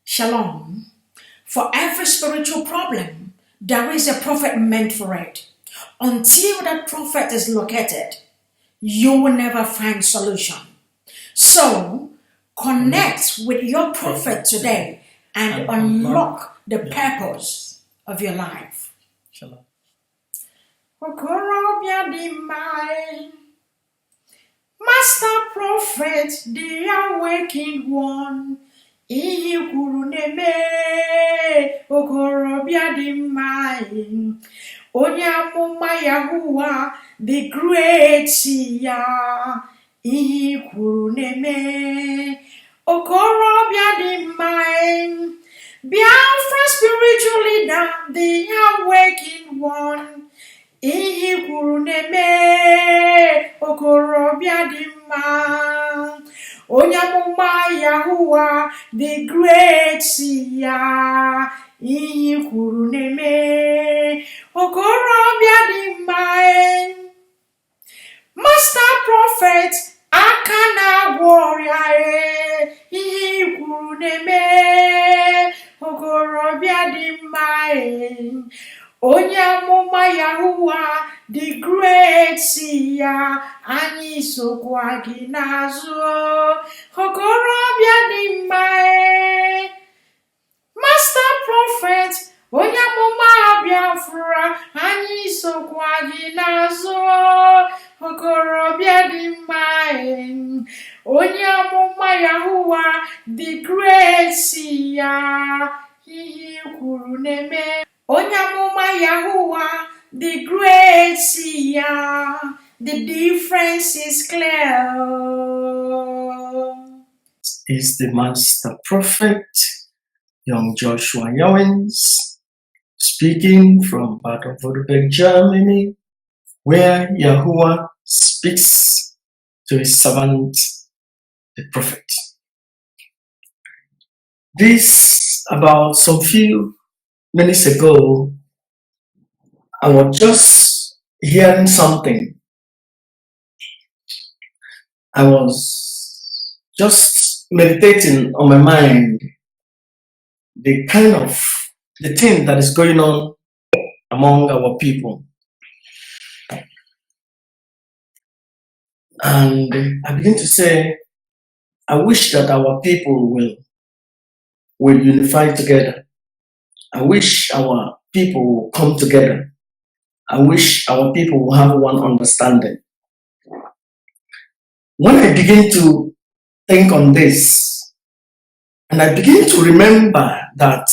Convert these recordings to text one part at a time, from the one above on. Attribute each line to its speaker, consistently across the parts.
Speaker 1: Shalom. For every spiritual problem, there is a prophet meant for it. Until that prophet is located, you will never find solution. So, connect with your prophet today and unlock the purpose of your life.
Speaker 2: Shalom.
Speaker 1: Master prophet, the awakened one. Ihe kwuru na-eme okorobịa dị mma, onye amụma Yahuwa the great ya. Ihe kwuru na-eme okorobịa dị mma, Biafran spiritual leader, the awakened one. Ihe kwuru na-eme okorobịa dị mma, onye amụma Yahuwa the great ya. Ihe kwuru na-eme okorobịa dị mma. Master prophet aka na-agwọ ọrịa, ihe kwuru na-eme okorobịa dị mma, onye amụma Yahuwa the great ya. Anyị sokwa gị n'azụ, okorobịa dị mma. Master prophet onye amụma Biafran, anyị sokwa gị n'azụ, okorobịa dị mma, onye amụma Yahuwa the great ya. Ihe kwuru na-eme onye amụma Yahuwa the great ya. The difference is clear.
Speaker 2: Is the master prophet, young Joshua Yowens, speaking from Baden-Württemberg, Germany, where Yahuwah speaks to his servant, the prophet. This, about some few minutes ago, I was just hearing something. I was just meditating on my mind the thing that is going on among our people. And I begin to say, I wish that our people will unify together. I wish our people will come together. I wish our people will have one understanding. When I begin to think on this, and I begin to remember that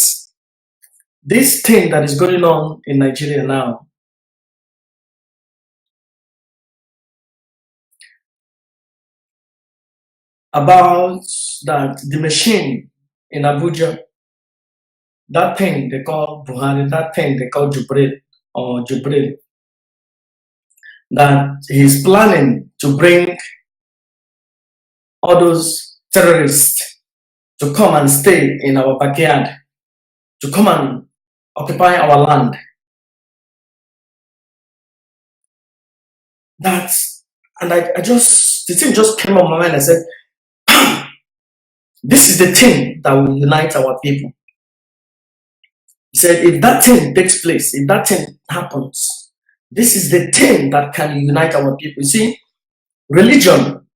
Speaker 2: this thing that is going on in Nigeria now, about that the machine in Abuja, that thing they call Buhari, that thing they call Jubril, that he's planning to bring all those terrorists to come and stay in our backyard, to come and occupy our land. The thing just came on my mind. I said, this is the thing that will unite our people. He said, if that thing takes place, if that thing happens, this is the thing that can unite our people. You see, religion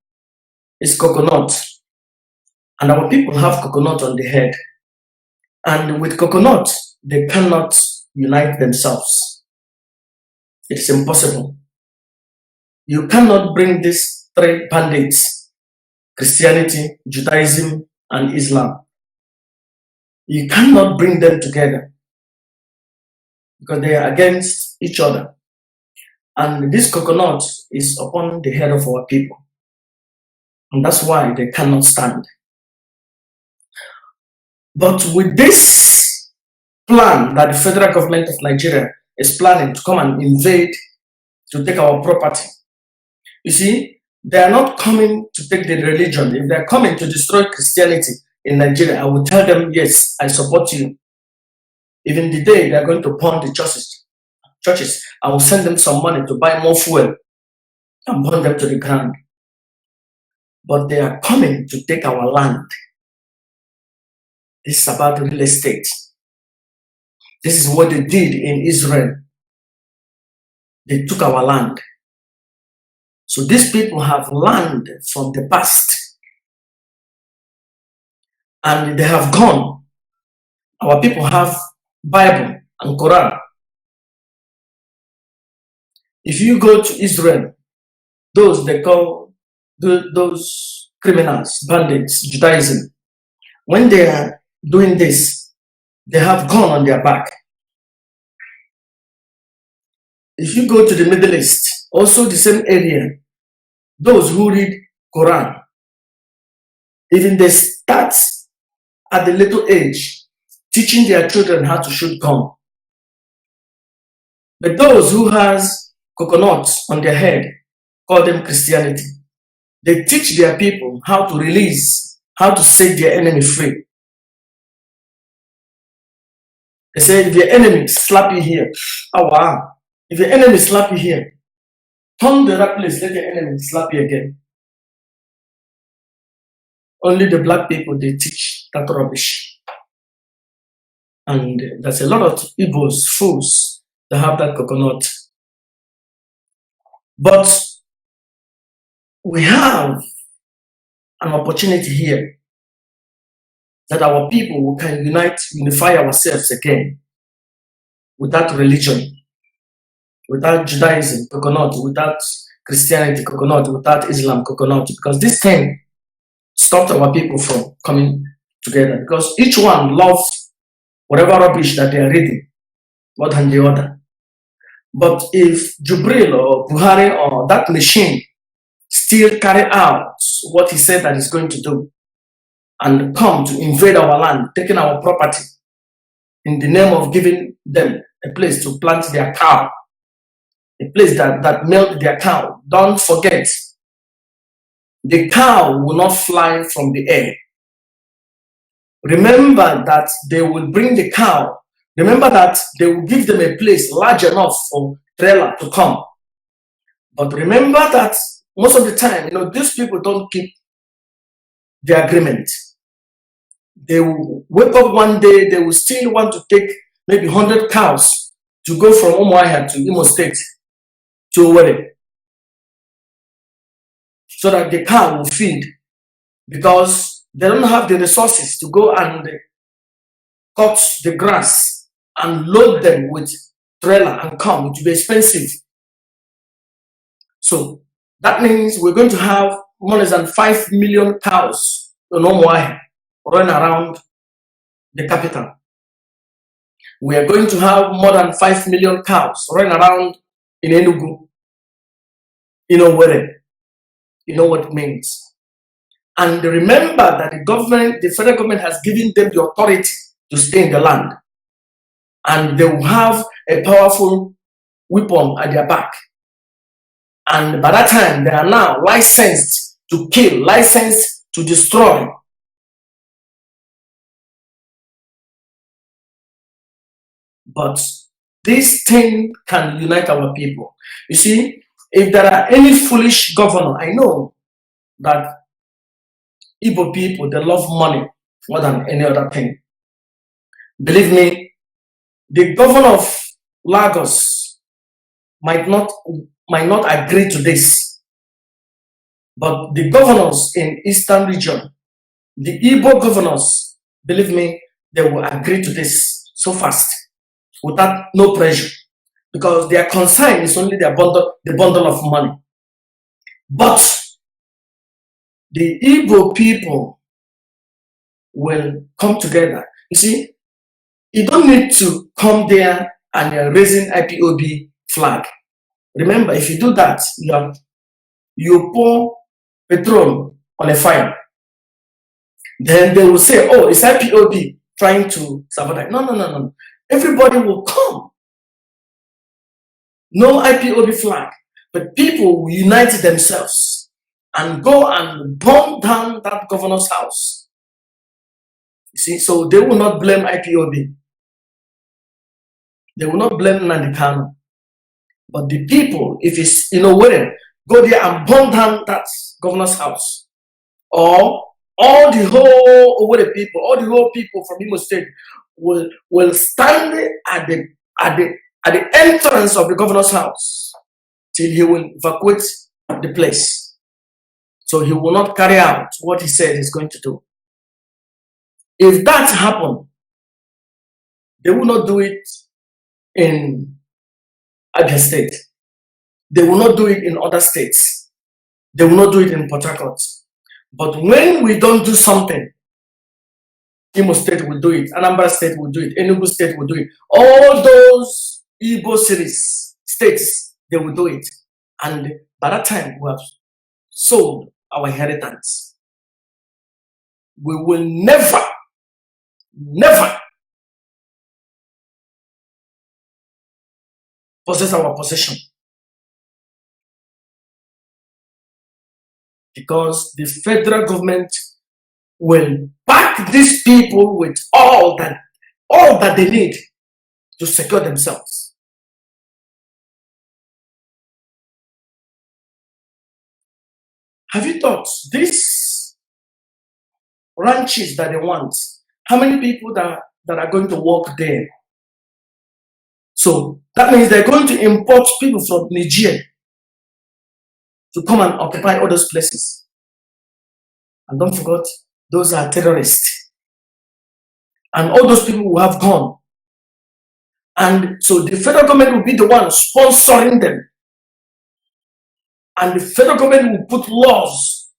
Speaker 2: is coconut, and our people have coconut on the head. And with coconut, they cannot unite themselves. It's impossible. You cannot bring these three bandits, Christianity, Judaism, and Islam. You cannot bring them together because they are against each other. And this coconut is upon the head of our people. And that's why they cannot stand. But with this plan that the federal government of Nigeria is planning to come and invade, to take our property, you see, they are not coming to take the religion. If they are coming to destroy Christianity in Nigeria, I will tell them, yes, I support you. Even the day they are going to burn the churches, I will send them some money to buy more fuel and burn them to the ground. But they are coming to take our land. This is about real estate. This is what they did in Israel. They took our land. So these people have land from the past. And they have gone. Our people have Bible and Quran. If you go to Israel, those they call those criminals, bandits, Judaism, when they are doing this, they have gun on their back. If you go to the Middle East, also the same area, those who read Quran, even they start at the little age teaching their children how to shoot gun. But those who has coconuts on their head, call them Christianity. They teach their people how to release, how to set their enemy free. They say, if your enemy slap you here, oh wow. If your enemy slap you here, turn the right place, let your enemy slap you again. Only the black people, they teach that rubbish. And there's a lot of Igbos, fools, that have that coconut. But we have an opportunity here that our people can unify ourselves again without religion, without Judaism, coconut, without Christianity, coconut, without Islam, coconut, because this thing stopped our people from coming together, because each one loves whatever rubbish that they are reading more than the other. But if Jubril or Buhari or that machine still carry out what he said that he's going to do and come to invade our land, taking our property in the name of giving them a place to plant their cow, a place that milk their cow, don't forget, the cow will not fly from the air. Remember that they will bring the cow. Remember that they will give them a place large enough for trailer to come. But remember that most of the time, these people don't keep the agreement. They will wake up one day, they will still want to take maybe 100 cows to go from Umuahia to Imo State to Owerri, so that the cow will feed, because they don't have the resources to go and cut the grass and load them with trailer and come. It will be expensive. So that means we're going to have more than 5 million cows in Umuahia running around the capital. We are going to have more than 5 million cows running around in Enugu, in Owerri. You know what it means. And remember that the federal government has given them the authority to stay in the land. And they will have a powerful weapon at their back. And by that time, they are now licensed to kill, licensed to destroy. But this thing can unite our people. You see, if there are any foolish governor, I know that Igbo people, they love money more than any other thing. Believe me, the governor of Lagos might not agree to this. But the governors in Eastern region, the Igbo governors, believe me, they will agree to this so fast, without no pressure, because their concern is only the bundle of money. But the Igbo people will come together. You see, you don't need to come there and you're raising IPOB flag. Remember, if you do that, you pour petrol on a fire. Then they will say, oh, it's IPOB trying to sabotage. No. Everybody will come. No IPOB flag. But people will unite themselves and go and burn down that governor's house. You see, so they will not blame IPOB. They will not blame Nandikano. But the people, if it's where, go there and burn down that governor's house. Or all the whole Owerri people, all the whole people from Imo State will stand at the entrance of the governor's house till he will evacuate the place. So he will not carry out what he said he's going to do. If that happens, they will not do it in Abia State. They will not do it in other states. They will not do it in Port Harcourt. But when we don't do something, Imo State will do it, Anambra State will do it, Enugu State will do it. All those Igbo cities, states, they will do it. And by that time, we have sold our inheritance. We will never possess our possession. Because the federal government will back these people with all that they need to secure themselves. Have you thought these ranches that they want, how many people that are going to work there? So that means they're going to import people from Nigeria to come and occupy all those places. And don't forget, those are terrorists. And all those people will have gone. And so the federal government will be the one sponsoring them. And the federal government will put laws,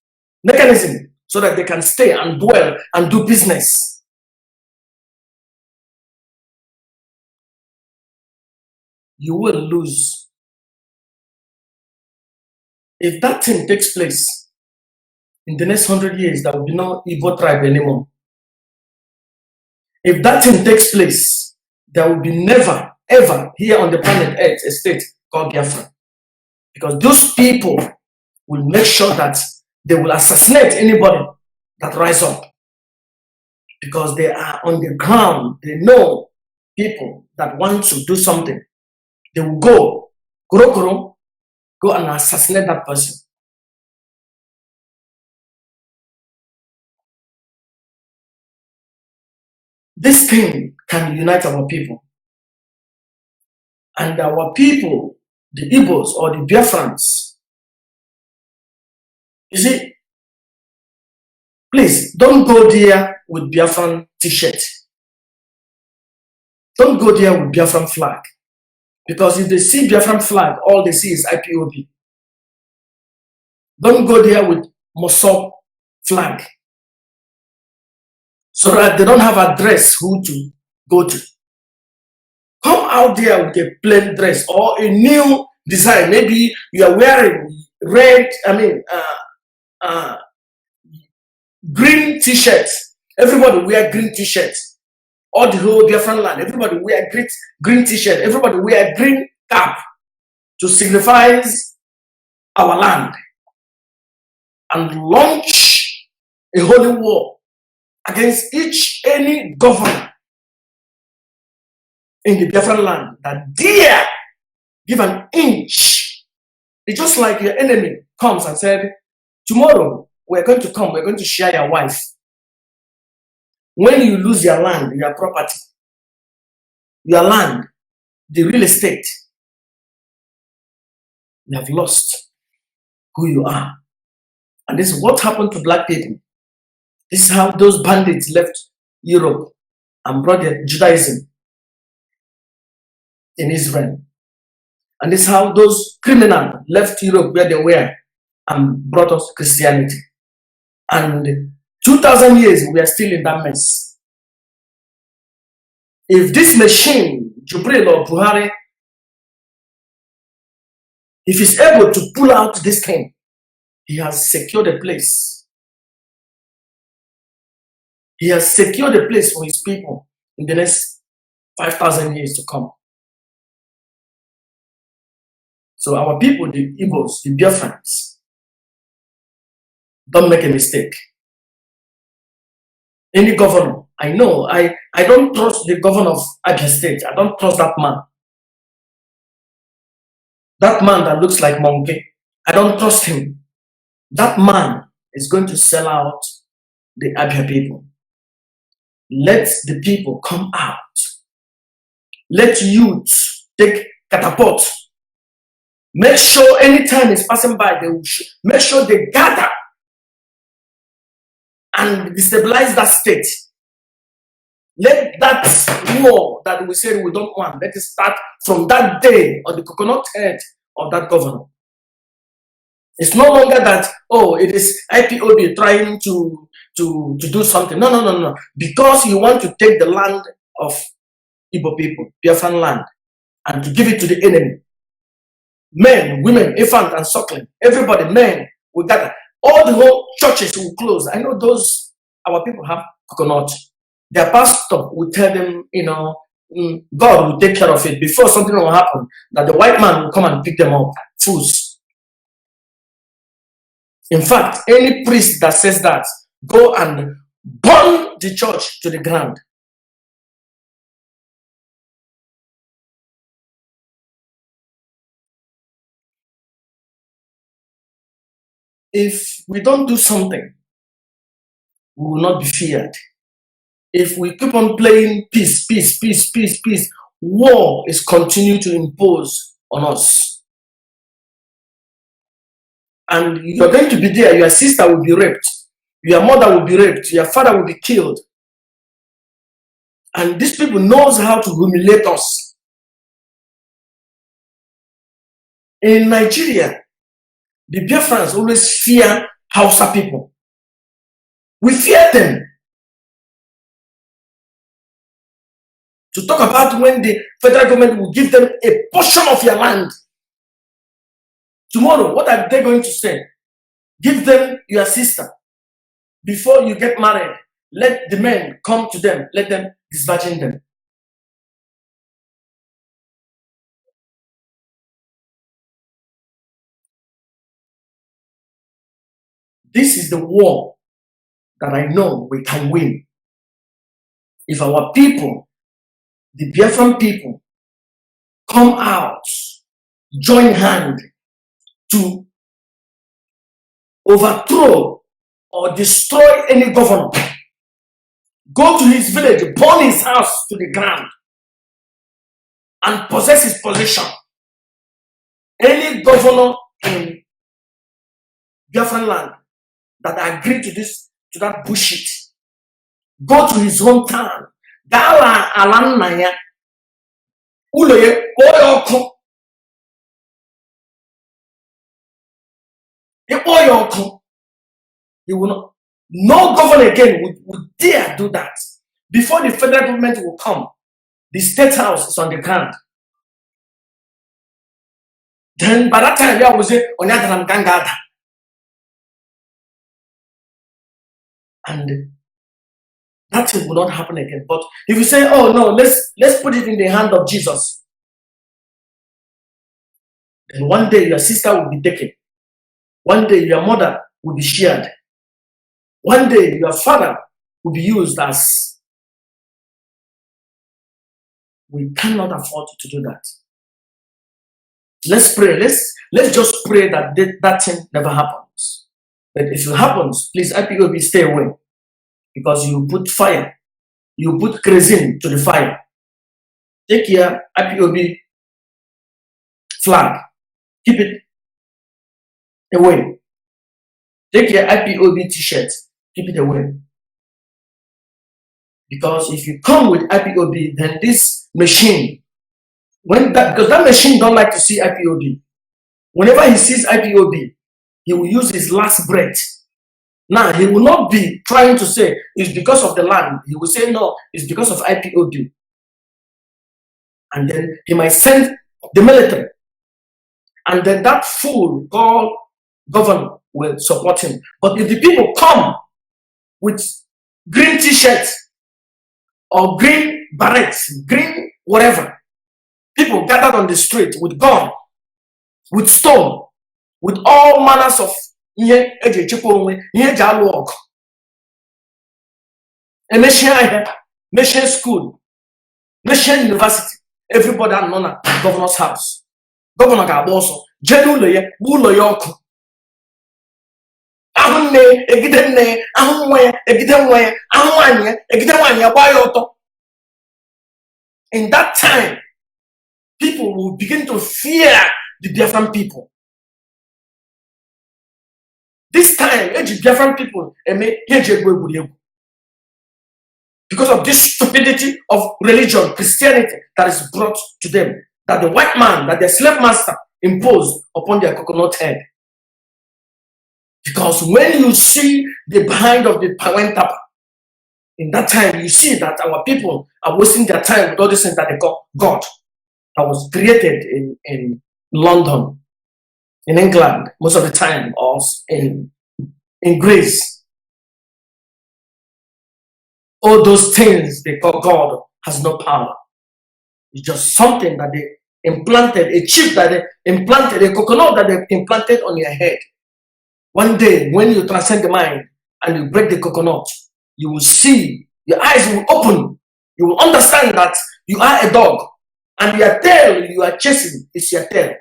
Speaker 2: mechanism, so that they can stay and dwell and do business. You will lose. If that thing takes place, in the next 100 years, there will be no Igbo tribe anymore. If that thing takes place, there will be never, ever here on the planet Earth a state called Biafran. Because those people will make sure that they will assassinate anybody that rise up. Because they are on the ground. They know people that want to do something. They will go and assassinate that person. This thing can unite our people. And our people, the Igbos or the Biafrans, you see, please don't go there with Biafran t-shirt. Don't go there with Biafran flag. Because if they see Biafran flag, all they see is IPOB. Don't go there with Mossop flag. So that they don't have a dress who to go to. Come out there with a plain dress or a new design. Maybe you are wearing red, green t-shirts. Everybody wear green t-shirts. All the whole Biafran land, everybody wear green t-shirt. Everybody wear green cap to signify our land. And launch a holy war against any governor in the Biafran land that dare give an inch. It's just like your enemy comes and said, tomorrow we're going to come, we're going to share your wife. When you lose your land, your property, your land, the real estate, you have lost who you are. And this is what happened to black people. This is how those bandits left Europe and brought the Judaism in Israel. And this is how those criminals left Europe where they were and brought us Christianity. And 2,000 years, we are still in that mess. If this machine, Jubril or Buhari, if he's able to pull out this thing, he has secured a place. He has secured a place for his people in the next 5,000 years to come. So our people, the Igbos, the Biafrans, don't make a mistake. Any governor, I know, I don't trust the governor of Abia State. I don't trust that man. That man that looks like monkey, I don't trust him. That man is going to sell out the Abia people. Let the people come out. Let youth take catapult. Make sure anytime it's passing by, they will make sure they gather and destabilize that state. Let that war that we say we don't want, let it start from that day on the coconut head of that governor. It's no longer that, oh, it is IPOB trying to do something. No. Because you want to take the land of Igbo people, Biafran land, and to give it to the enemy. Men, women, infant and suckling, everybody, men will gather. All the whole churches will close. I know those, our people have coconut. Their pastor will tell them, God will take care of it before something will happen, that the white man will come and pick them up. Fools. In fact, any priest that says that, go and burn the church to the ground. If we don't do something, we will not be feared. If we keep on playing peace, war is continuing to impose on us. And you're going to be there, your sister will be raped, your mother will be raped, your father will be killed. And these people knows how to humiliate us. In Nigeria, the Biafrans always fear Hausa people. We fear them. To talk about when the federal government will give them a portion of your land. Tomorrow, what are they going to say? Give them your sister. Before you get married, let the men come to them. Let them disvirgin them. This is the war that I know we can win. If our people, the Biafran people, come out, join hand to overthrow or destroy any governor, go to his village, burn his house to the ground, and possess his position. Any governor in Biafran land that agree to this, to that bullshit, go to his hometown. Gala alanaya uloye oyoko. He will not. No governor again would dare do that. Before the federal government will come, the state house is on the ground. Then by that time, I will say, Onyadaram Gangada. And that will not happen again. But if you say, oh no, let's put it in the hand of Jesus, then one day your sister will be taken. One day your mother will be shared. One day your father will be used as. We cannot afford to do that. Let's pray. Let's just pray that that thing never happens. But if it happens, please IPOB stay away. Because you put fire, you put kerosene to the fire. Take your IPOB flag, keep it away. Take your IPOB t-shirt, keep it away. Because if you come with IPOB, then this machine, because that machine don't like to see IPOB. Whenever he sees IPOB, he will use his last breath. Now, he will not be trying to say it's because of the land. He will say, no, it's because of IPOB. And then he might send the military. And then that fool called governor will support him. But if the people come with green t-shirts or green berets, green whatever, people gathered on the street with gun, with stone, with all manners of mission school, mission university, everybody are known at governor's house. Governor Gaboso, In that time, people will begin to fear the Biafran people. This time, Biafran people, because of this stupidity of religion, Christianity, that is brought to them, that the white man, that the slave master imposed upon their coconut head. Because when you see the behind of the Pawentapa, in that time, you see that our people are wasting their time with all these things that they call God, that was created in London, in England, most of the time, or in Greece. All those things they call God has no power. It's just something that they implanted, a chip that they implanted, a coconut that they implanted on your head. One day, when you transcend the mind and you break the coconut, you will see, your eyes will open. You will understand that you are a dog, and your tail you are chasing is your tail.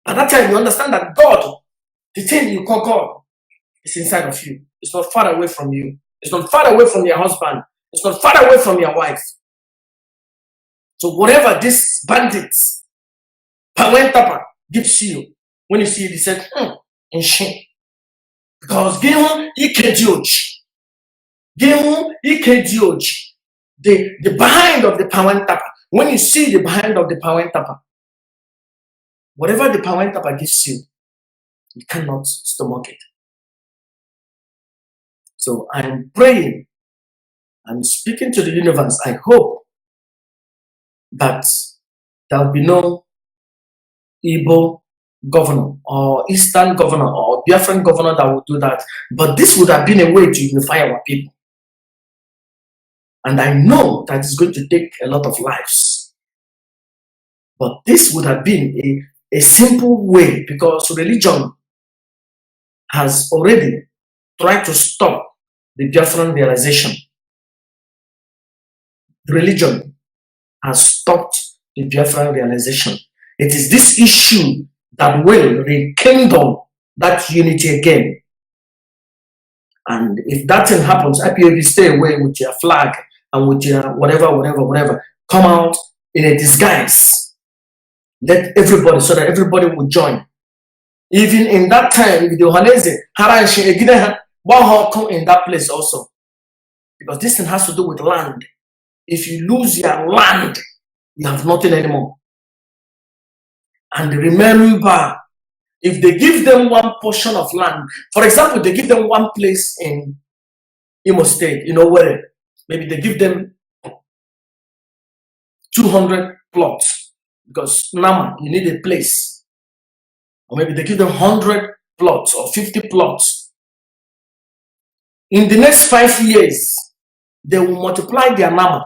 Speaker 2: At that time, you understand that God, the thing you call God, is inside of you. It's not far away from you. It's not far away from your husband. It's not far away from your wife. So whatever this bandits, Pawentapa, gives you, when you see it, he said, in shame. Because the behind of the Pawentapa, when you see the behind of the Pawentapa, whatever the Pawentapa gives you, you cannot stomach it. So I'm praying, I'm speaking to the universe. I hope that there will be no Igbo governor or Eastern governor or Biafran governor that will do that. But this would have been a way to unify our people. And I know that it's going to take a lot of lives. But this would have been a simple way, because religion has already tried to stop the Biafran realization. Religion has stopped the Biafran realization. It is this issue that will rekindle that unity again. And if that thing happens, IPOB, stay away with your flag and with your whatever. Come out in a disguise. Let everybody, so that everybody will join. Even in that time, if the Ohanese, come in that place also. Because this thing has to do with land. If you lose your land, you have nothing anymore. And remember, if they give them one portion of land, for example, they give them one place in Imo State, you know where? Maybe they give them 200 plots, because Nama, you need a place. Or maybe they give them 100 plots or 50 plots. In the next 5 years, they will multiply their Nama.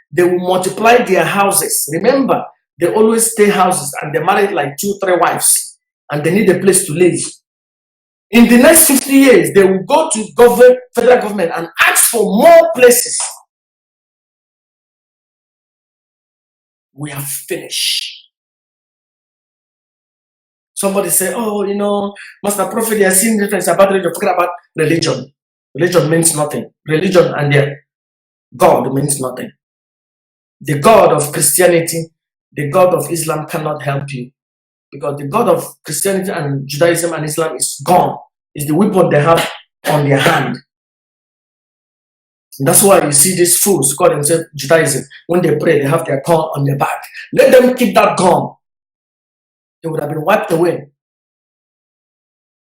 Speaker 2: They will multiply their houses. Remember, they always stay houses and they marry like 2-3 wives, and they need a place to live. In the next 50 years, they will go to federal government and ask for more places. We have finished. Somebody say, oh, you know, Master Prophet, they are seeing difference about religion. Forget about religion. Religion means nothing. Religion and their God means nothing. The God of Christianity, the God of Islam cannot help you, because the God of Christianity and Judaism and Islam is gone. It's the weapon they have on their hand. And that's why you see these fools call themselves Judaism. When they pray, they have their gun on their back. Let them keep that gun. They would have been wiped away.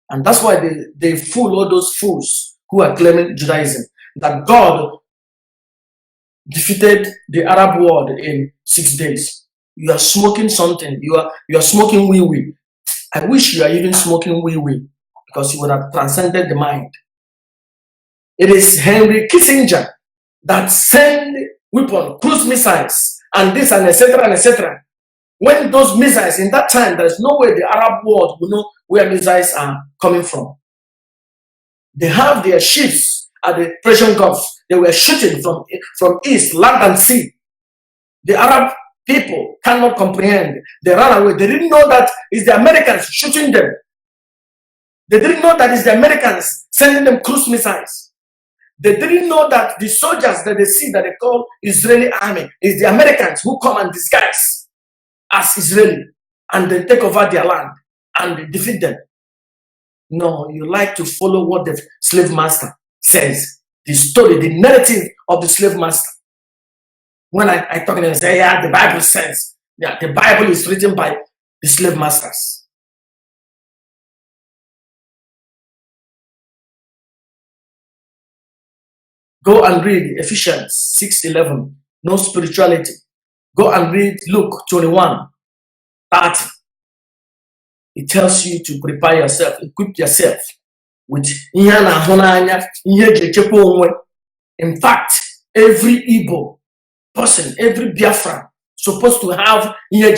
Speaker 2: And that's why they fool all those fools who are claiming Judaism, that God defeated the Arab world in 6 days. You are smoking something. You are smoking wee-wee. I wish you are even smoking wee-wee, because you would have transcended the mind. It is Henry Kissinger that sent weapon, cruise missiles, and this and etc. and etc. When those missiles, in that time, there is no way the Arab world will know where missiles are coming from. They have their ships at the Persian Gulf. They were shooting from east, land and sea. The Arab people cannot comprehend. They ran away. They didn't know that it's the Americans shooting them. They didn't know that it's the Americans sending them cruise missiles. They didn't know that the soldiers that they see that they call Israeli army is the Americans who come and disguise as Israeli and then take over their land and defeat them. No, you like to follow what the slave master says. The story, the narrative of the slave master. When I talk to them and say, yeah, the Bible says, yeah, the Bible is written by the slave masters. Go and read Ephesians 6:11. No spirituality. Go and read Luke 21:30. It tells you to prepare yourself, equip yourself with. In fact, every Igbo person, every Biafran supposed to have. You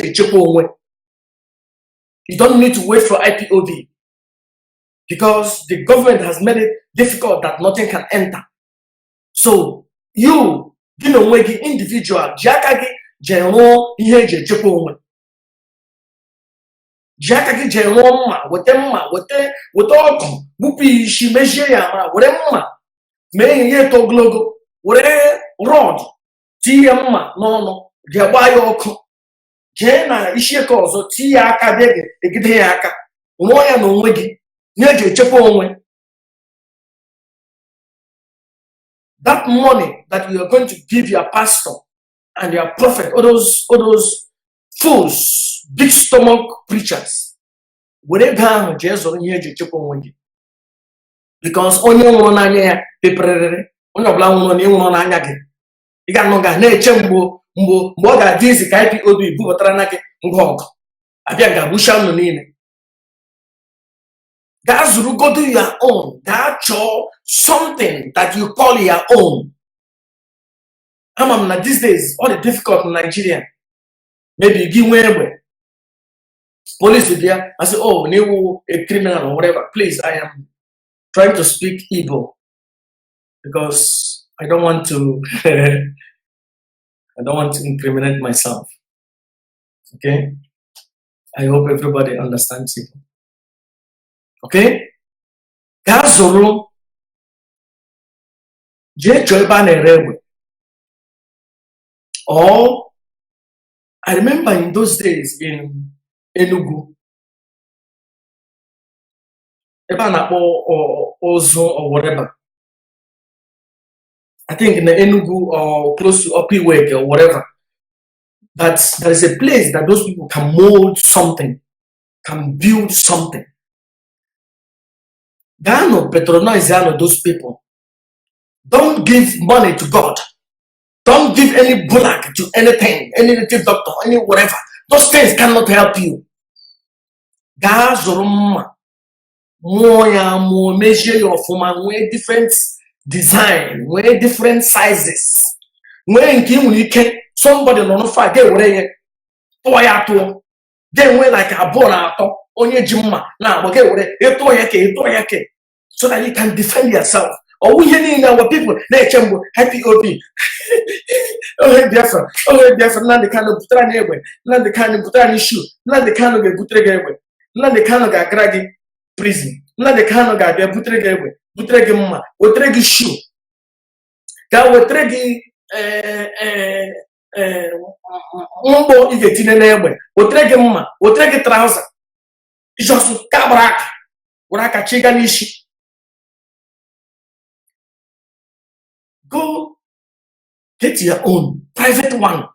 Speaker 2: don't need to wait for IPOB because the government has made it difficult that nothing can enter. So you know, individual, Jakagi General Jakagi General, with all Mupi, she measure whatever may yet to glogo, whatever rod, Tiama, no, Jabayo, Jena, Ishiko, Tiaka, Egideaka, Moya no wiggy, Neja Chapon. That money that you are going to give your pastor and your prophet, all those fools, big stomach preachers, whatever because only one anya paper, only one on anya. You got no guy, ne chembo, mboga dizi kaipi obi, butranake, ngog. Abianga busha no nini. That's RUGA do your own. That's your something that you call your own. I'm not these days, all the difficult in Nigeria. Maybe you give way. Police will be there. I say, oh, you a criminal or whatever. Please, I am trying to speak Igbo because I don't want to I don't want to incriminate myself. Okay? I hope everybody understands Igbo. Okay? Gazoro or I remember in those days in Enugu, or Ozo or whatever. I think in the Enugu or close to Opiweke or whatever. But there is a place that those people can mold something, can build something. Gano patronize those people. Don't give money to God. Don't give any bullock to anything, any native doctor, any whatever. Those things cannot help you. Gazoruma. More measure your form, wear different design, wear different sizes. When you can somebody no fight, get away. Then wear like a bona on your jimma. Now, okay, so that you can defend yourself. Or we need our people, they chamber happy OP. Oh, Biafran, not the kind of Butrani anyway, not the kind of Butrani shoe, not the kind of a Butrege, not the kind of a Gragi prison, not the kind of a Butrege, Butrege shoe. That would tregi Umbo is getting an airway, Butrege trouser. It's just Cabrak, Uraka Chiganishi. Go get your own private one.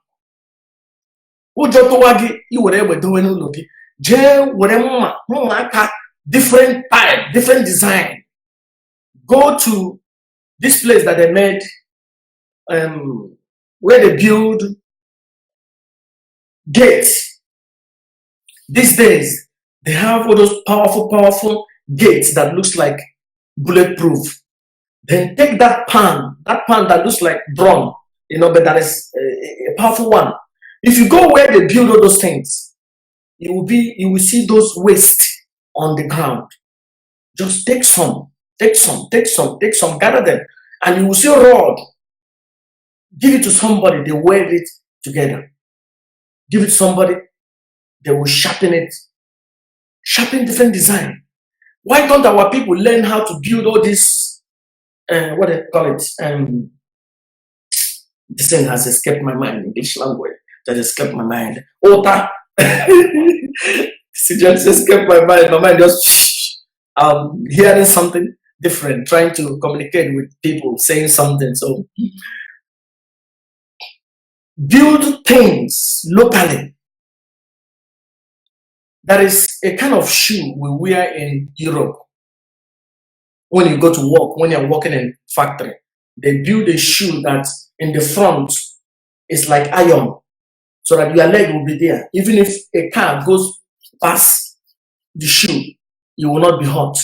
Speaker 2: Ujotowagi, you whatever doing loki. J whatever different type, different design. Go to this place that they made where they build gates. These days they have all those powerful gates that looks like bulletproof. Then take that pan that looks like drum, but that is a powerful one. If you go where they build all those things, you will see those waste on the ground. Just take some, gather them, and you will see a rod. Give it to somebody, they weld it together. Give it to somebody, they will sharpen it. Sharpen different design. Why don't our people learn how to build all this, what they call it? This thing has escaped my mind, English language that escaped my mind. Ota. It just escaped my mind. My mind just hearing something different, trying to communicate with people, saying something. So build things locally. There is a kind of shoe we wear in Europe. When you go to work, when you're working in factory, they build a shoe that in the front is like iron, so that your leg will be there. Even if a car goes past the shoe, you will not be hot.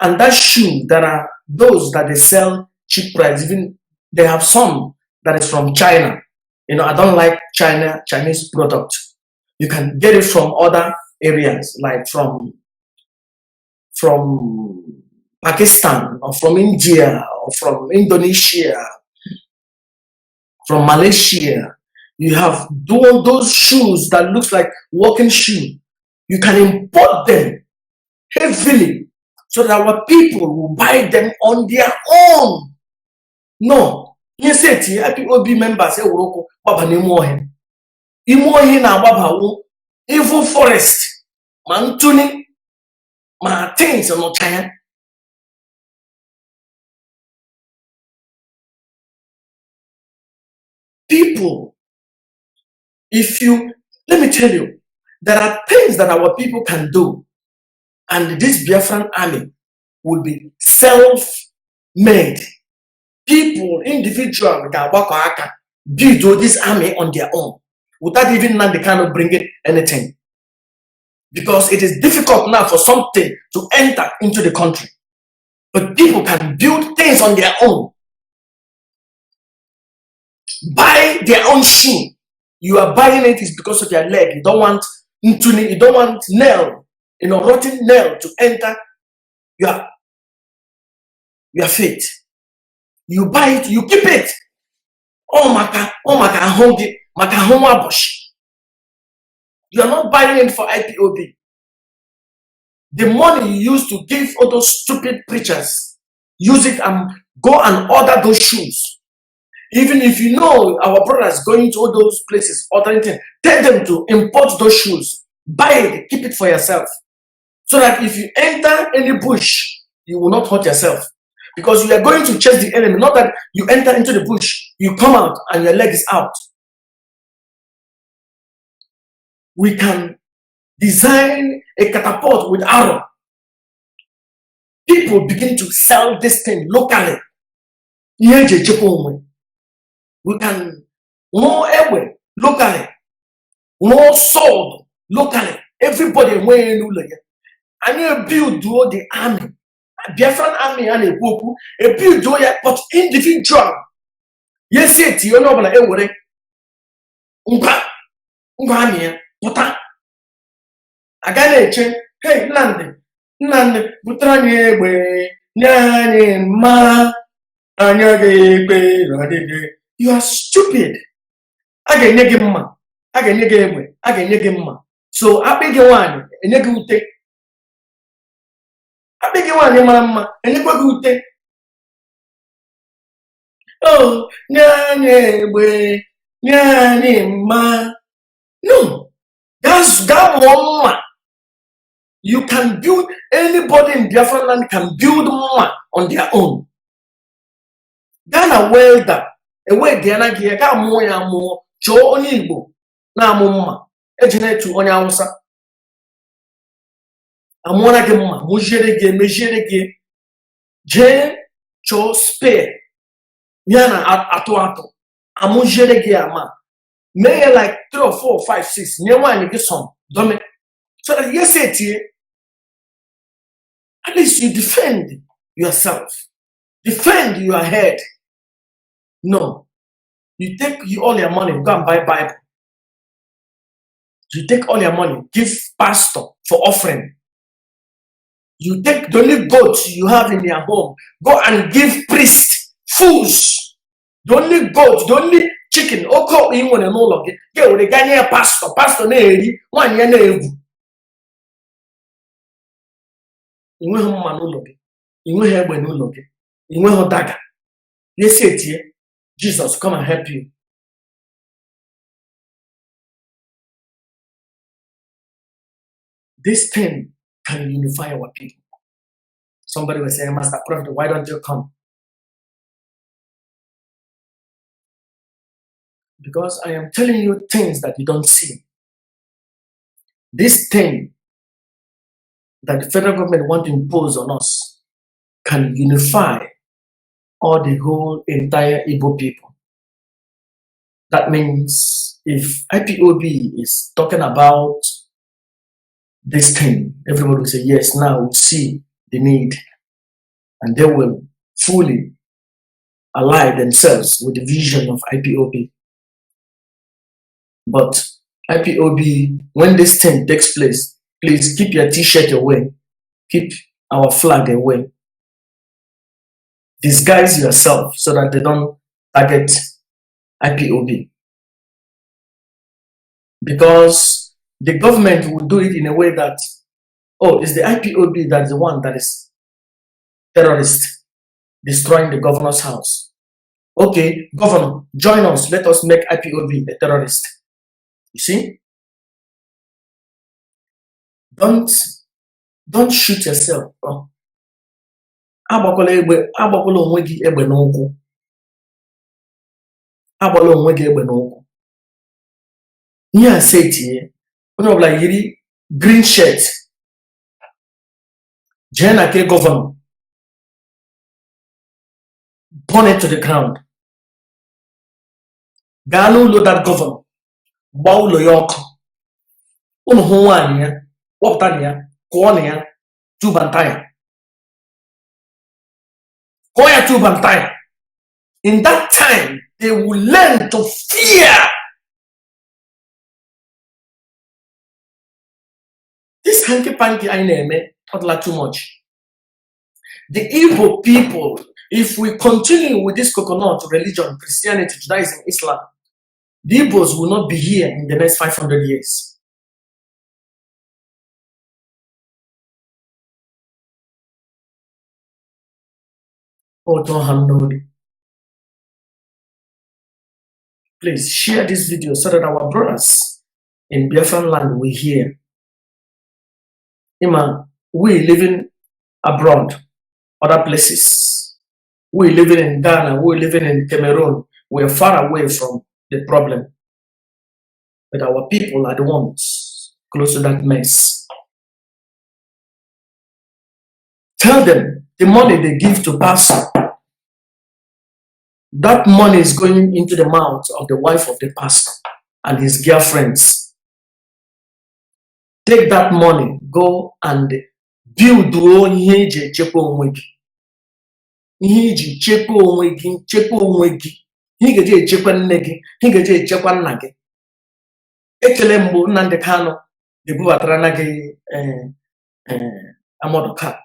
Speaker 2: And that shoe, there are those that they sell cheap price. Even they have some that is from China. You know, I don't like Chinese product. You can get it from other areas, like from Pakistan or from India or from Indonesia, from Malaysia. You have those shoes that looks like walking shoe. You can import them heavily so that our people will buy them on their own. No, you say IPOB members even forest, mantuni, my things are not tired. People, let me tell you, there are things that our people can do, and this Biafran army will be self-made. People, individual, build this army on their own, without even now they cannot bring it anything. Because it is difficult now for something to enter into the country. But people can build things on their own. Buy their own shoe. You are buying it is because of your leg. You don't want nail, rotten nail to enter your feet. You buy it, you keep it. You are not buying it for IPOB. The money you use to give all those stupid preachers, use it and go and order those shoes. Even if you know our brothers going to all those places, ordering things, tell them to import those shoes. Buy it, keep it for yourself. So that if you enter any bush, you will not hurt yourself. Because you are going to chase the enemy, not that you enter into the bush, you come out and your leg is out. We can design a catapult with arrow. People begin to sell this thing locally. We can more airway locally, more sword locally. Everybody wearing and you build all the army. Biafran army and a build all but individual. Yes, it you know when I Puta. Again, hey, Nande, Putrani, Nyani, Ma, you are stupid. I can So I beg you one, and you go take. I beg you one, Mamma, and you go take. Oh, Nyani, Ma. No, that's that one. You can build, anybody in Biafran land can build more on their own. Ghana welder, a way Ghana gear, got more, Joe Onibo, Namuma, Ejene to Onyausa. Amona Gemma, Mujerege, Mejerege, Jane, Cho Spare, Yana Atuato, Amujerege Ama. May like 3 or 4, 5, 6, near one you get some, don't. So that yes, at least you defend yourself, defend your head. No, you take all your money, go and buy Bible. You take all your money, give pastor for offering. You take the only goats you have in your home, go and give priest fools. The only goat, the only chicken. Oko in one and all of it. Get with the Ghanaian pastor, pastor Neri, 1 year. inweghị mma n'ụlọ gị, inweghị egbe n'ụlọ gị, inweghị daga. Yes, Jesus, come and help you. This thing can unify our people. Somebody was saying, Master Prophet, why don't you come? Because I am telling you things that you don't see. This thing that the federal government want to impose on us can unify all the whole entire Igbo people. That means if IPOB is talking about this thing, everybody will say, yes, now we see the need, and they will fully ally themselves with the vision of IPOB. But IPOB, when this thing takes place, please keep your t-shirt away, keep our flag away. Disguise yourself so that they don't target IPOB. Because the government will do it in a way that, oh, it's the IPOB that's the one that is terrorist, destroying the governor's house. Okay, governor, join us. Let us make IPOB a terrorist. You see? Don't shoot yourself. Oh. Agbakwala onwe gị egbe n'ụkwụ. Agbala onwe gị egbe n'ụkwụ. Ihe a sị tie, onye ọbụla yiri green shirt, jee na ke governor, burn it to the ground. Gaa n'ụlọ that governor, gbaa ụlọ ya ọkụ. Unu hụ nwaanyị ya, kpọpụta na ya, kụọ na ya, tubanta ya. In that time, they will learn to fear. This hanky-panky I name not like too much. The Igbo people, if we continue with this coconut religion, Christianity, Judaism, Islam, the Igbos will not be here in the next 500 years. Oh, don't have no. Please share this video so that our brothers in Biafran land will hear. Ima, we living abroad, other places. We living in Ghana, we living in Cameroon. We're far away from the problem. But our people are the ones close to that mess. Tell them the money they give to pastor, that money is going into the mouth of the wife of the pastor and his girlfriends. Take that money, go and build your own hiji chepo onwegi. Hiji chepo onwegi, chepo onwegi. Higeje chekwa nnegi, higeje chekwa nnagi. Ekele mbo Nnamdi Kanu debubatara na gi Amodoka.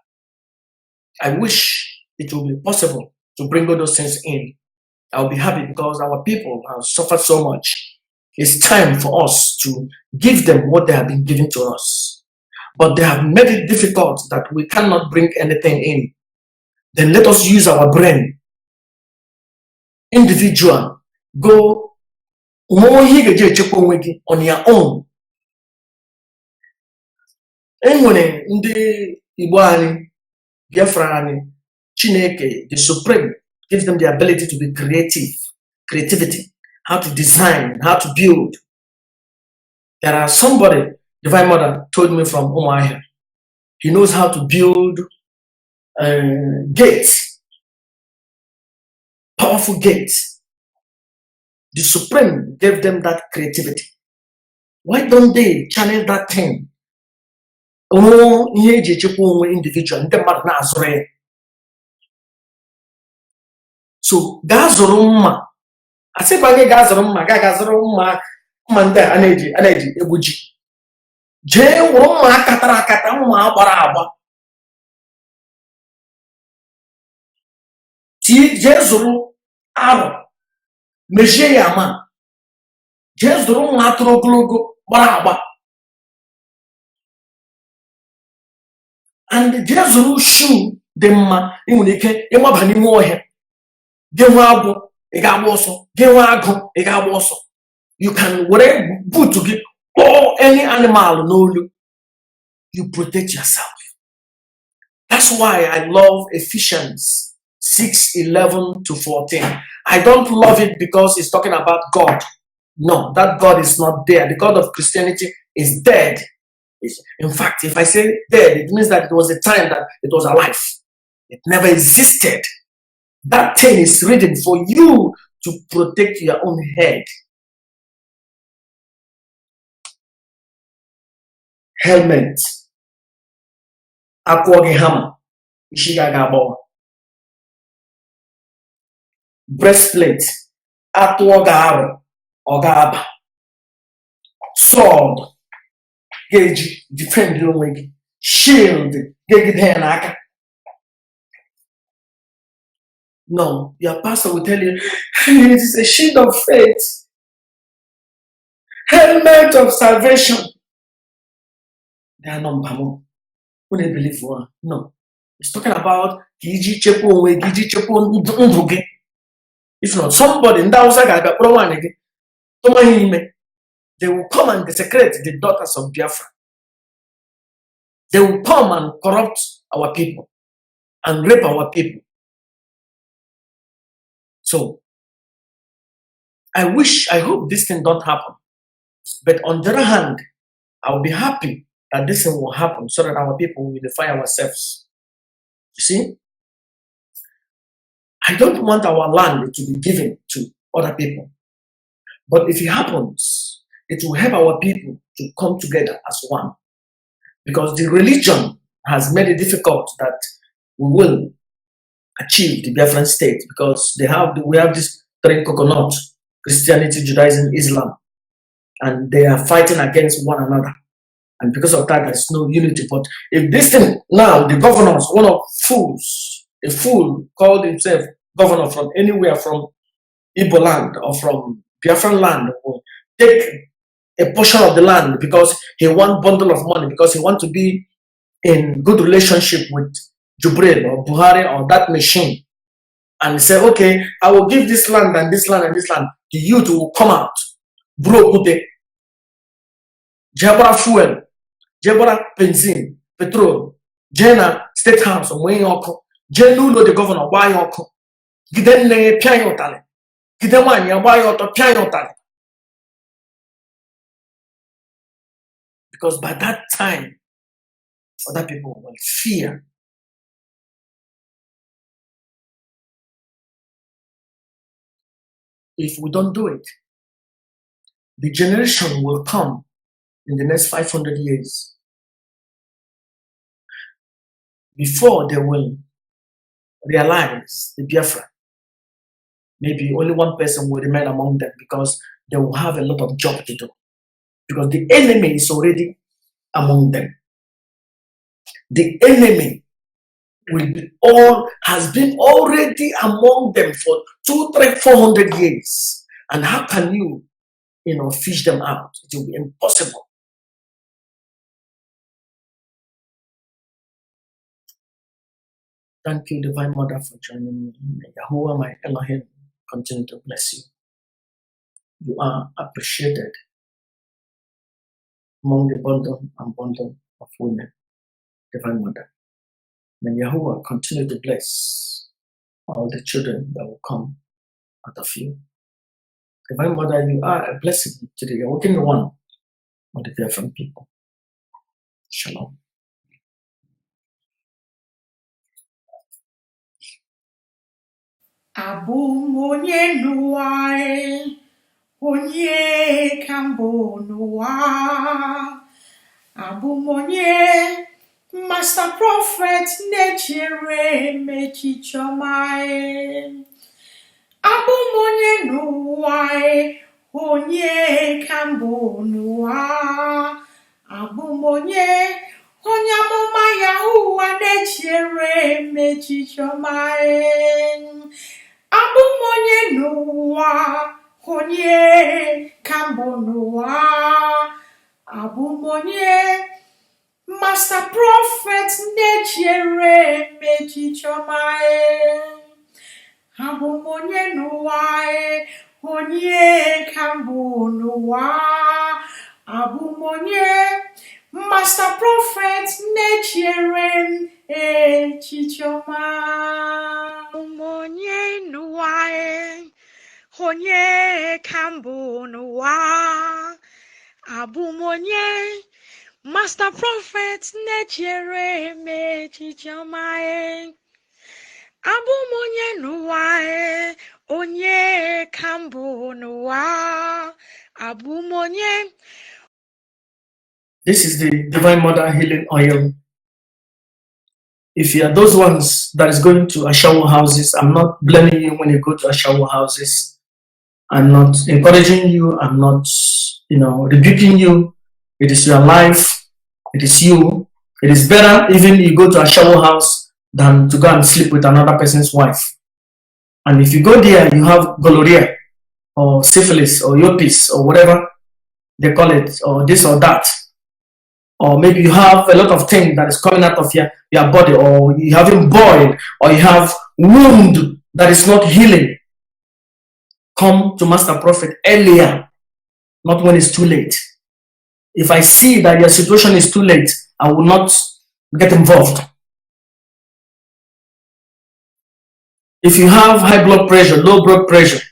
Speaker 2: I wish it will be possible to bring all those things in. I'll be happy because our people have suffered so much. It's time for us to give them what they have been giving to us. But they have made it difficult that we cannot bring anything in. Then let us use our brain. Individual, go on your own. Enwere ndị Igbo anyị, Biafran anyị, Chineke, the Supreme, gives them the ability to be creativity, how to design, how to build. There are somebody, Divine Mother told me from Umuahia, he knows how to build gates, powerful gates. The Supreme gave them that creativity. Why don't they channel that thing? Individual, so Gazoruma, I said, Gazoruma, Gazoruma, Manda, Aneji, Ebuji. J. Roma Katarakatama Baraba. T. Jesu Aro, Mejayama, Jesu Matro Glogo Baraba. And there's no shoe, the ma, immunike, imabani mohe, gewabo, egaboso, gewago, egaboso. You can whatever put to get or any animal, no, you protect yourself. That's why I love Ephesians 6:11 to 14. I don't love it because it's talking about God. No, that God is not there. The God of Christianity is dead. In fact, if I say dead, it means that it was a time that it was alive. It never existed. That thing is written for you to protect your own head. Helmet. Akwogi hammer. Ishigagabo. Breastplate. Atwogaro. Ogaba. Sword. Gauge. Defend your way. Shield. Gauge. No, your pastor will tell you, it is a shield of faith, helmet of salvation. They are not Bamu. Who they believe for? No. It's talking about Giji Chepo, Giji Chepo, if not somebody in the they will come and desecrate the daughters of Biafra. They will come and corrupt our people and rape our people. So I hope this thing don't happen. But on the other hand, I'll be happy that this thing will happen so that our people will unify ourselves. You see? I don't want our land to be given to other people. But if it happens, it will help our people to come together as one. Because the religion has made it difficult that we will achieve the Biafran state because we have this three coconut, Christianity, Judaism, Islam, and they are fighting against one another. And because of that, there's no unity. But if this thing now, the governors, one of fools, a fool called himself governor from anywhere from Igbo land or from Biafran land, will take a portion of the land because he wants bundle of money, because he wants to be in good relationship with Jubril or Buhari or that machine, and say, okay, I will give this land and this land and this land. The youth will come out, bro, Jabra fuel, Jabra benzine, petrol, Jena State House, or Wayoko, Jenulo the governor, Wayoko, Giden Piano talent, Gidemania, Wayoto, Piano talent. Because by that time, other people will fear. If we don't do it, the generation will come in the next 500 years before they will realize the Biafra. Maybe only one person will remain among them because they will have a lot of job to do. Because the enemy is already among them. The enemy has been already among them for 200, 300, 400 years. And how can you fish them out? It will be impossible. Thank you, Divine Mother, for joining me. May Yahuwah, my Elohim, continue to bless you. You are appreciated among the bundle of women, Divine Mother. May Yahuwah continue to bless all the children that will come out of you. Divine Mother, you are a blessing to the awakened one of the Biafran people. Shalom.
Speaker 1: Abum onye nuai, onye kambo nua. Abum onye Master Prophet nechere mechichomai. Abum onye nuai, onye kambo nua. Abum onye amụma Yahuwah nechere mechichomai. Abum onye n'ụwa, onye ka mbụ n'ụwa. Abum onye Master Prophet Nechere Mechichomae. Habumonye nuwae, onye kambu nuwa. Abumonye, Master Prophet Nechere Mechichoma. Abumonye nuwae, onye kambu nuwa. Abumonye, Master Prophet Nechere Mechichomae. Abumonye nuwae, onye kambu nuwa. Abumonye.
Speaker 2: This is the Divine Mother Healing Oil. If you are those ones that is going to Ashawo houses, I'm not blaming you when you go to Ashawo houses. I'm not encouraging you. I'm not, rebuking you. It is your life. It is you. It is better even you go to a shower house than to go and sleep with another person's wife. And if you go there, you have gonorrhea or syphilis or herpes or whatever they call it, or this or that. Or maybe you have a lot of things that is coming out of your body, or you having boil, or you have wound that is not healing. Come to Master Prophet earlier, not when it's too late. If I see that your situation is too late, I will not get involved. If you have high blood pressure, low blood pressure,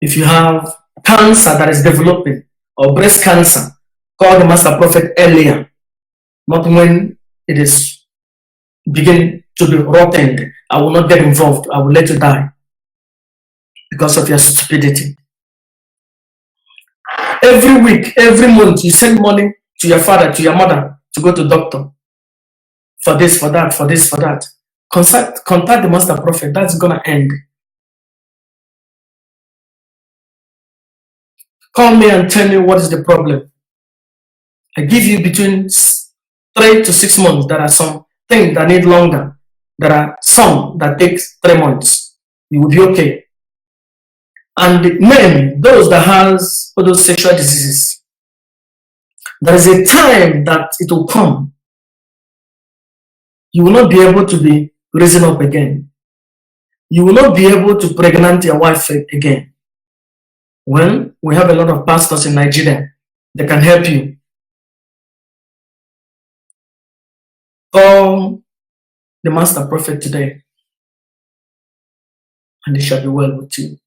Speaker 2: if you have cancer that is developing, or breast cancer, call the Master Prophet earlier, not when it is beginning to be rotten. I will not get involved. I will let you die because of your stupidity. Every week, every month, you send money to your father, to your mother, to go to doctor for this, for that, for this, for that. Contact the Master Prophet. That's gonna end. Call me and tell me what is the problem. I give you between 3 to 6 months. There are some things that need longer. There are some that take 3 months. You will be okay. And men, those that has all those sexual diseases, there is a time that it will come. You will not be able to be raising up again. You will not be able to pregnant your wife again. Well, we have a lot of pastors in Nigeria. They can help you. Call the Master Prophet today, and it shall be well with you.